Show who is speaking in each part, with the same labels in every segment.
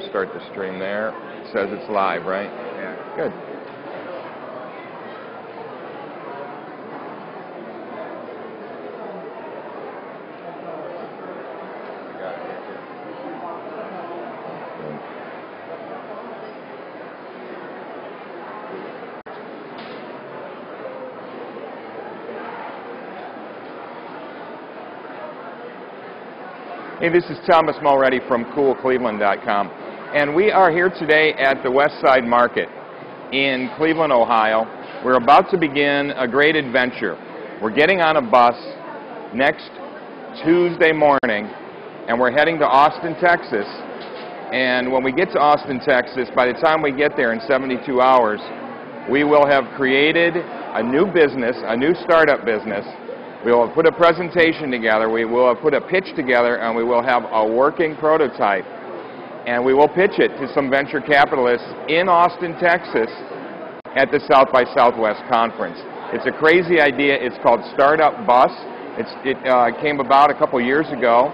Speaker 1: we'll start the stream there. It says it's live, right?
Speaker 2: Yeah.
Speaker 1: Good. Hey, this is Thomas Mulready from CoolCleveland.com, and we are here today at the West Side Market in Cleveland, Ohio. We're about to begin a great adventure. We're getting on a bus next Tuesday morning, and we're heading to Austin, Texas. And when we get to Austin, Texas, by the time we get there in 72 hours, we will have created a new business, a new startup business. We will have put a presentation together, we will have put a pitch together, and we will have a working prototype. And we will pitch it to some venture capitalists in Austin, Texas at the South by Southwest conference. It's a crazy idea. It's called StartupBus. It came about a couple years ago,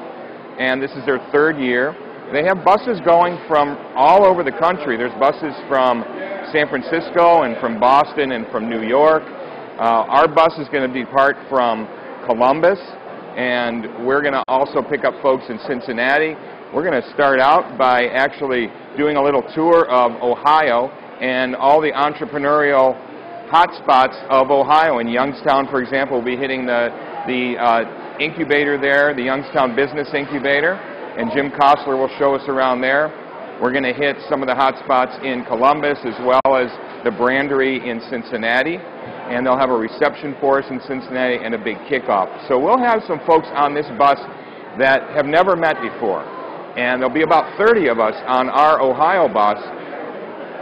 Speaker 1: and this is their third year. They have buses going from all over the country. There's buses from San Francisco and from Boston and from New York. Our bus is going to depart from Columbus, and we're going to also pick up folks in Cincinnati. We're going to start out by actually doing a little tour of Ohio and all the entrepreneurial hotspots of Ohio. In Youngstown, for example, we'll be hitting the incubator there, the Youngstown Business Incubator, and Jim Kostler will show us around there. We're going to hit some of the hotspots in Columbus as well as the Brandery in Cincinnati. And they'll have a reception for us in Cincinnati and a big kickoff. So we'll have some folks on this bus that have never met before. And there'll be about 30 of us on our Ohio bus.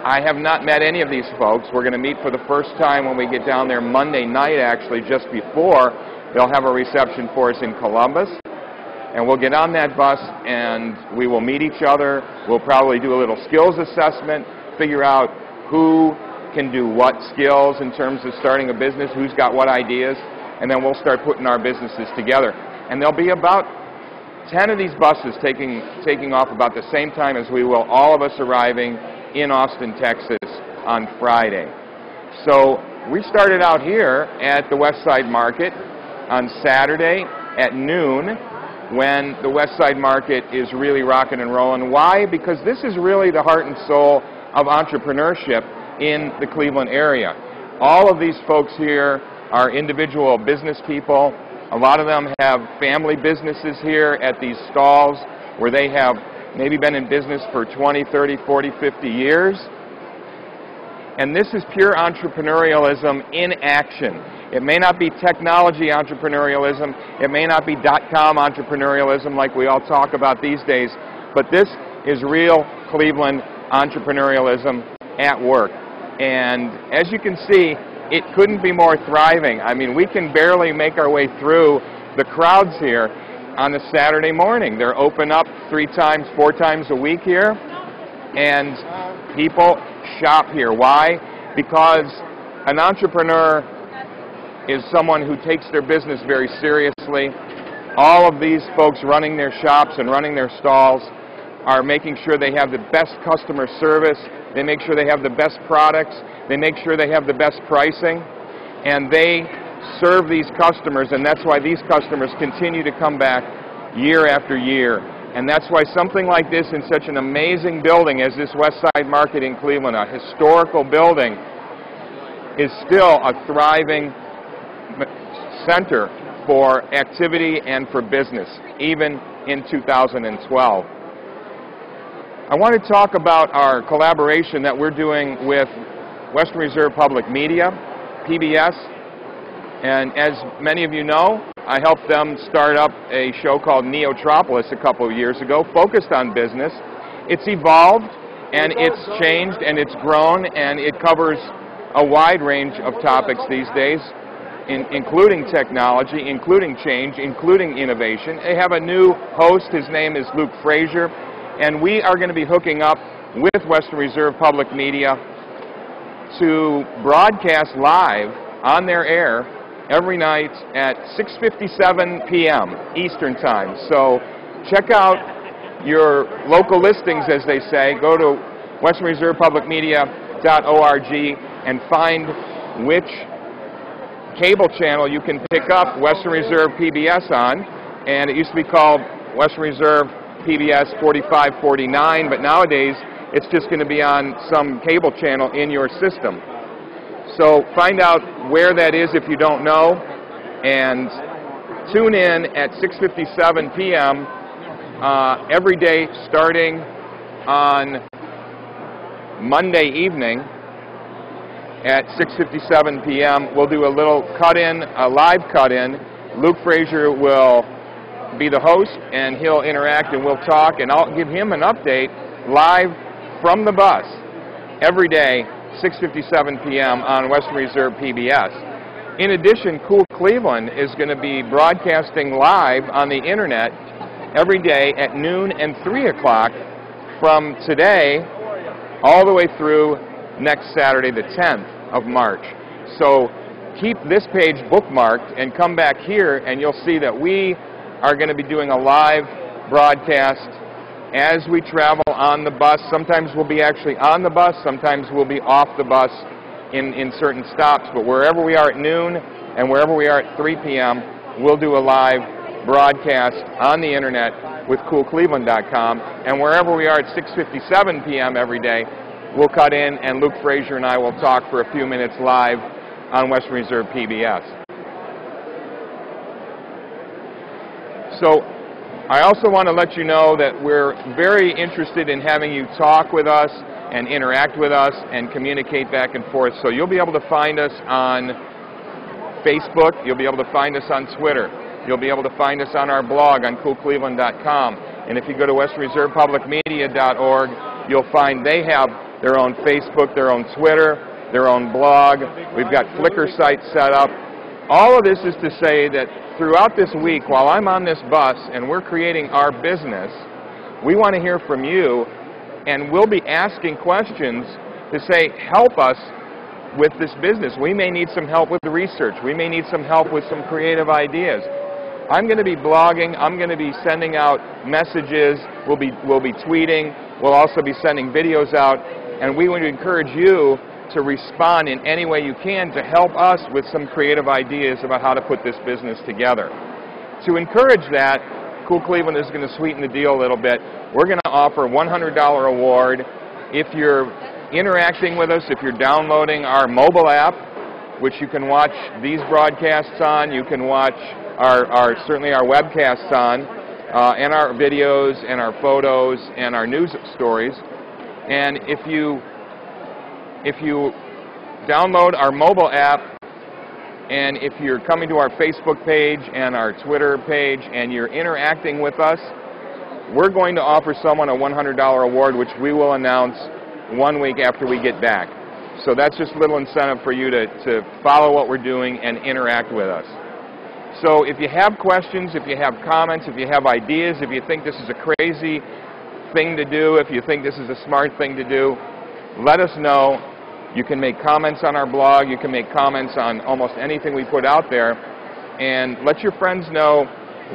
Speaker 1: I have not met any of these folks. We're going to meet for the first time when we get down there Monday night, actually, just before. They'll have a reception for us in Columbus. And we'll get on that bus and we will meet each other. We'll probably do a little skills assessment, figure out who can do what skills in terms of starting a business, who's got what ideas, and then we'll start putting our businesses together. And there'll be about 10 of these buses taking off about the same time as we will, all of us arriving in Austin, Texas on Friday. So we started out here at the West Side Market on Saturday at noon when the West Side Market is really rocking and rolling. Why? Because this is really the heart and soul of entrepreneurship in the Cleveland area. All of these folks here are individual business people. A lot of them have family businesses here at these stalls where they have maybe been in business for 20, 30, 40, 50 years. And this is pure entrepreneurialism in action. It may not be technology entrepreneurialism. It may not be .com entrepreneurialism like we all talk about these days. But this is real Cleveland entrepreneurialism at work. And as you can see, it couldn't be more thriving. I mean, we can barely make our way through the crowds here on a Saturday morning. They're open up 3 times, 4 times a week here, and people shop here. Why? Because an entrepreneur is someone who takes their business very seriously. All of these folks running their shops and running their stalls are making sure they have the best customer service. They make sure they have the best products. They make sure they have the best pricing. And they serve these customers, and that's why these customers continue to come back year after year. And that's why something like this in such an amazing building as this West Side Market in Cleveland, a historical building, is still a thriving center for activity and for business, even in 2012. I want to talk about our collaboration that we're doing with Western Reserve Public Media, PBS. And as many of you know, I helped them start up a show called Neotropolis a couple of years ago, focused on business. It's evolved, and it's changed, and it's grown, and it covers a wide range of topics these days, including technology, including change, including innovation. They have a new host. His name is Luke Frazier. And we are going to be hooking up with Western Reserve Public Media to broadcast live on their air every night at 6:57 p.m. Eastern Time. So check out your local listings, as they say. Go to westernreservepublicmedia.org and find which cable channel you can pick up Western Reserve PBS on. And it used to be called Western Reserve PBS 4549, but nowadays it's just going to be on some cable channel in your system. So find out where that is if you don't know, and tune in at 6:57 p.m. Every day starting on Monday evening at 6:57 p.m. We'll do a little cut-in, a live cut-in. Luke Frazier will be the host, and he'll interact, and we'll talk, and I'll give him an update live from the bus every day, 6:57 p.m. on Western Reserve PBS. In addition, Cool Cleveland is going to be broadcasting live on the internet every day at noon and 3 o'clock from today all the way through next Saturday, the 10th of March. So keep this page bookmarked and come back here, and you'll see that we are going to be doing a live broadcast as we travel on the bus. Sometimes we'll be actually on the bus, sometimes we'll be off the bus in certain stops, but wherever we are at noon and wherever we are at 3 p.m., we'll do a live broadcast on the internet with coolcleveland.com, and wherever we are at 6:57 p.m. every day, we'll cut in, and Luke Frazier and I will talk for a few minutes live on Western Reserve PBS. So I also want to let you know that we're very interested in having you talk with us and interact with us and communicate back and forth. So you'll be able to find us on Facebook, you'll be able to find us on Twitter, you'll be able to find us on our blog on coolcleveland.com, and if you go to westernreservepublicmedia.org, you'll find they have their own Facebook, their own Twitter, their own blog. We've got Flickr sites set up. All of this is to say that throughout this week, while I'm on this bus and we're creating our business, we want to hear from you, and we'll be asking questions to say, help us with this business. We may need some help with the research. We may need some help with some creative ideas. I'm going to be blogging. I'm going to be sending out messages. We'll be tweeting. We'll also be sending videos out, and we want to encourage you to respond in any way you can to help us with some creative ideas about how to put this business together. To encourage that, Cool Cleveland is going to sweeten the deal a little bit. We're going to offer a $100 award if you're interacting with us, if you're downloading our mobile app, which you can watch these broadcasts on. You can watch certainly our webcasts on, and our videos and our photos and our news stories. And if you download our mobile app, and if you're coming to our Facebook page and our Twitter page and you're interacting with us, we're going to offer someone a $100 award, which we will announce 1 week after we get back. So that's just a little incentive for you to follow what we're doing and interact with us. So if you have questions, if you have comments, if you have ideas, if you think this is a crazy thing to do, if you think this is a smart thing to do, let us know. You can make comments on our blog. You can make comments on almost anything we put out there. And let your friends know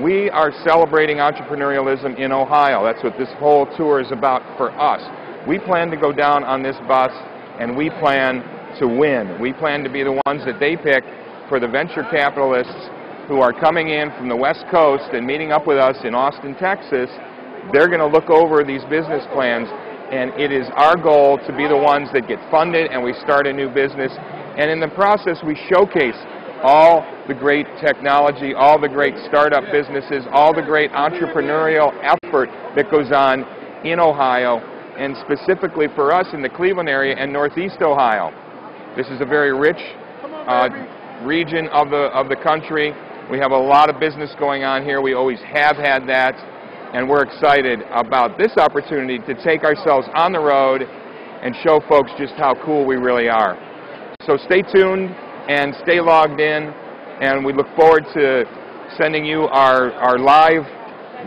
Speaker 1: we are celebrating entrepreneurialism in Ohio. That's what this whole tour is about for us. We plan to go down on this bus, and we plan to win. We plan to be the ones that they pick for the venture capitalists who are coming in from the West Coast and meeting up with us in Austin, Texas. They're going to look over these business plans, and it is our goal to be the ones that get funded and we start a new business. And in the process, we showcase all the great technology, all the great startup businesses, all the great entrepreneurial effort that goes on in Ohio, and specifically for us in the Cleveland area and Northeast Ohio. This is a very rich region of the country. We have a lot of business going on here. We always have had that. And we're excited about this opportunity to take ourselves on the road and show folks just how cool we really are. So stay tuned and stay logged in, and we look forward to sending you our live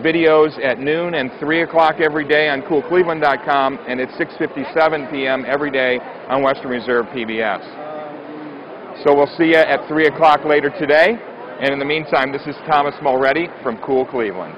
Speaker 1: videos at noon and 3 o'clock every day on coolcleveland.com, and at 6:57 p.m. every day on Western Reserve PBS. So we'll see you at 3 o'clock later today, and in the meantime, this is Thomas Mulready from Cool Cleveland.